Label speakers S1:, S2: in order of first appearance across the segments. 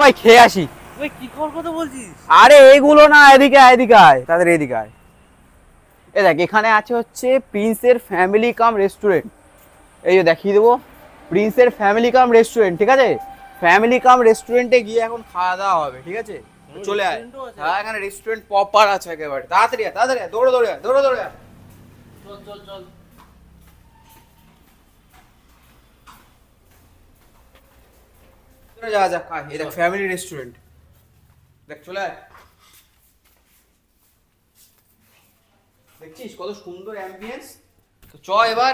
S1: ভাই খেয়ে আসি।
S2: তুই কি খাওয়ার কথা বলছিস?
S1: আরে এইগুলো না, এদিকে আয়, এদিকে আয়, তাদের এদিকে আয়। এ দেখ, এখানে আছে হচ্ছে প্রিন্সের ফ্যামিলি কাম রেস্টুরেন্ট। এই যে দেখিয়ে দেবো, প্রিন্সের ফ্যামিলি কাম রেস্টুরেন্ট, ঠিক আছে? ফ্যামিলি কাম রেস্টুরেন্টে গিয়ে এখন খাওয়া দাওয়া হবে, ঠিক আছে? চলে আয়। হ্যাঁ, এখানে রেস্টুরেন্ট প্রপার আছে একেবারে। তাড়াতাড়ি আয়, তাড়াতাড়ি আয়, দৌড়ে দৌড়ে আয়, দৌড়ে দৌড়ে আয়।
S2: চল চল চল।
S1: যা যা, আয়। এই দেখ ফ্যামিলি রেস্টুরেন্ট, দেখ চলে আয়। দেখছিস কত সুন্দর অ্যাম্বিয়েন্স। তো চ এবার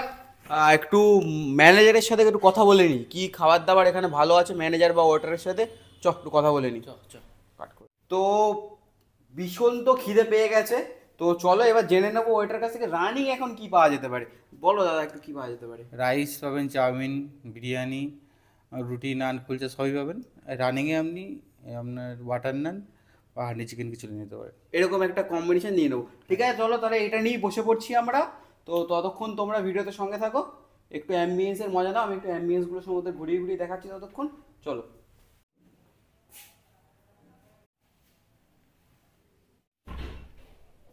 S1: একটু ম্যানেজারের সাথে একটু কথা বলে নি, কি খাবার দাবার এখানে ভালো আছে, ম্যানেজার বা ওয়েটারের সাথে চ একটু কথা বলে নি।
S2: চ চ।
S1: কাট করে তো ভীষণ তো খিদে পেয়ে গেছে। তো চলো এবার জেনে নেবো ওয়েটার কাছ থেকে রানিং এখন কি পাওয়া যেতে পারে। বলো দাদা, একটু কি পাওয়া যেতে পারে?
S3: রাইস পাবেন, চাউমিন, বিরিয়ানি, রুটি, নান, কুলচা সবই পাবেন। রানিংয়ে আপনি আপনার বাটার নান বা হান্ডি চিকেন কিছু নিতে পারেন।
S1: এরকম একটা কম্বিনেশন নিয়ে নেবো, ঠিক আছে? চলো তাহলে এটা নিয়েই বসে পড়ছি আমরা। তো ততক্ষণ তোমরা ভিডিওতে সঙ্গে থাকো, একটু অ্যাম্বিয়েন্সের মজা নাও। আমি একটু অ্যাম্বিয়েন্সগুলোর সমুদ্রে ঘুরিয়ে ঘুরিয়ে দেখাচ্ছি ততক্ষণ। চলো।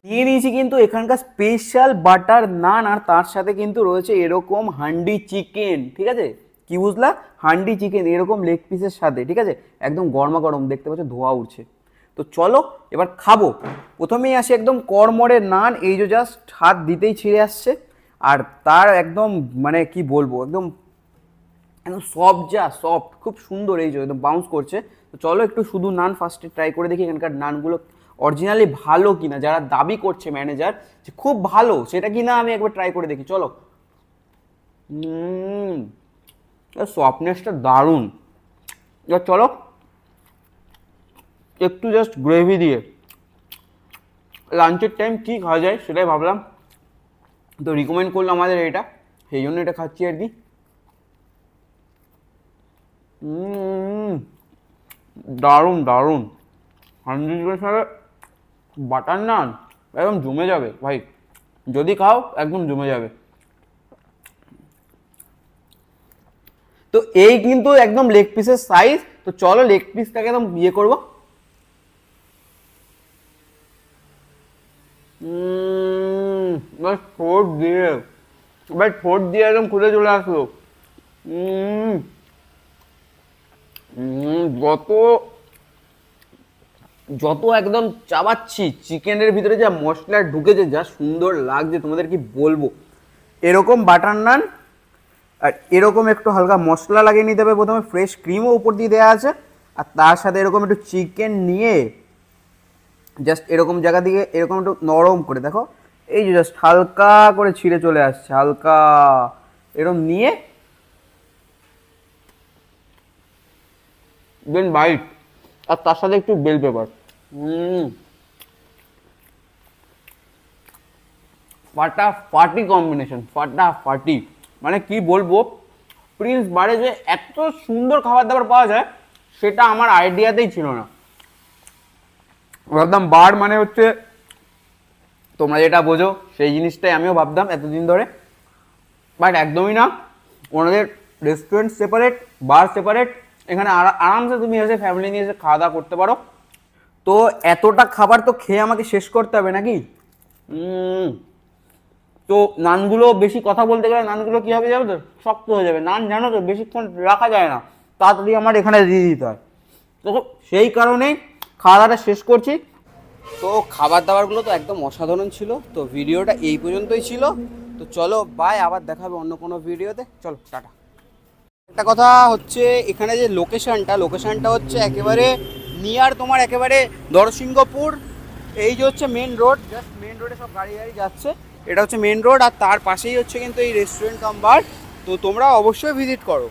S1: নিয়ে নিয়েছি কিন্তু এখানকার স্পেশাল বাটার নান, আর তার সাথে কিন্তু রয়েছে এরকম হান্ডি চিকেন, ঠিক আছে? কি বুঝলা? হান্ডি চিকেন এরকম লেগ পিসের সাথে, ঠিক আছে? একদম গরমা গরম, দেখতে পাচ্ছ ধোয়া উঠছে। তো চলো এবার খাবো। প্রথমেই আসে একদম কড়মড়ের নান, এই যে জাস্ট হাত দিতেই ছিঁড়ে আসছে। আর তার একদম মানে কি বলবো, একদম একদম সফট, যা সফট, খুব সুন্দর, এই যে একদম বাউন্স করছে। তো চলো একটু শুধু নান ফার্স্টে ট্রাই করে দেখি এখানকার নানগুলো অরিজিনালি ভালো কিনা, যারা দাবি করছে ম্যানেজার যে খুব ভালো, সেটা কিনা আমি একবার ট্রাই করে দেখি। চলো। সফটনেসটা দারুণ। এবার চলো একটু জাস্ট গ্রেভি দিয়ে লাঞ্চের টাইম কী খাওয়া যায় সেটাই ভাবলাম, তো রিকমেন্ড করলো আমাদের এটা, সেই জন্য এটা খাচ্ছি আর কি। দারুণ দারুণ। হান্ডি চিকেনের সাথে বাটার নান একদম জমে যাবে ভাই, যদি খাও একদম জমে যাবে। তো এই কিন্তু একদম লেগ পিসের সাইজ। তো চলো লেগ পিসটাকে একদম ইয়ে করবো। ঠোঁট দিয়ে, এবার ঠোঁট দিয়ে একদম খুলে চলে আসলো। যত যত একদম চাবাচ্ছি, চিকেনের ভিতরে যা মশলা ঢুকেছে, যা সুন্দর লাগছে তোমাদের কি বলবো। এরকম বাটার নান, আর এরকম একটু হালকা মশলা লাগিয়ে নিতে হবে প্রথমে, ফ্রেশ ক্রিমও উপর দিয়ে দেওয়া আছে। আর তার সাথে এরকম একটু চিকেন নিয়ে জাস্ট এরকম জায়গা দিয়ে এরকম একটু নরম করে দেখো, এই যে জাস্ট হালকা করে ছিঁড়ে চলে আসছে, হালকা এরকম নিয়ে দেন বাইট, আর তার সাথে একটু বেল পেপার। ফাটাফাটি কম্বিনেশন, ফাটাফাটি। মানে কি বলবো, প্রিন্স বারে যে এত সুন্দর খাবার দাবার পাওয়া যায় সেটা আমার আইডিয়াতেই ছিল না। ভাবতাম বার মানে হচ্ছে তোমরা যেটা বোঝো সেই জিনিসটাই আমিও ভাবতাম এতদিন ধরে, বাট একদমই না। ওনাদের রেস্টুরেন্ট সেপারেট, বার সেপারেট, এখানে আরামসে তুমি এসে ফ্যামিলি নিয়ে এসে খাওয়া দাওয়া করতে পারো। তো এতটা খাবার তো খেয়ে আমাকে শেষ করতে হবে নাকি। তো নানগুলো বেশি কথা বলতে গেলে নানগুলো কী হবে যাবে তো, শক্ত হয়ে যাবে। নান জানো তো বেশিক্ষণ রাখা যায় না, তাড়াতাড়ি আমার এখানে দিয়ে দিতে হয়। তো সেই কারণেই খাওয়া দাওয়াটা শেষ করছি। তো খাবার দাবারগুলো তো একদম অসাধারণ ছিল। তো ভিডিওটা এই পর্যন্তই ছিল। তো চলো বাই, আবার দেখা হবে অন্য কোনো ভিডিওতে। চলো টাটা। একটা কথা হচ্ছে, এখানে যে লোকেশনটা হচ্ছে একেবারে নিয়ার তোমার একেবারে নরসিংহপুর। এই যে হচ্ছে মেন রোড, জাস্ট মেন রোডে সব গাড়ি যাচ্ছে, এটা হচ্ছে মেন রোড। আর তার পাশেই হচ্ছে কিন্তু এই রেস্টুরেন্ট কাম বার। তো তোমরা অবশ্যই ভিজিট করো।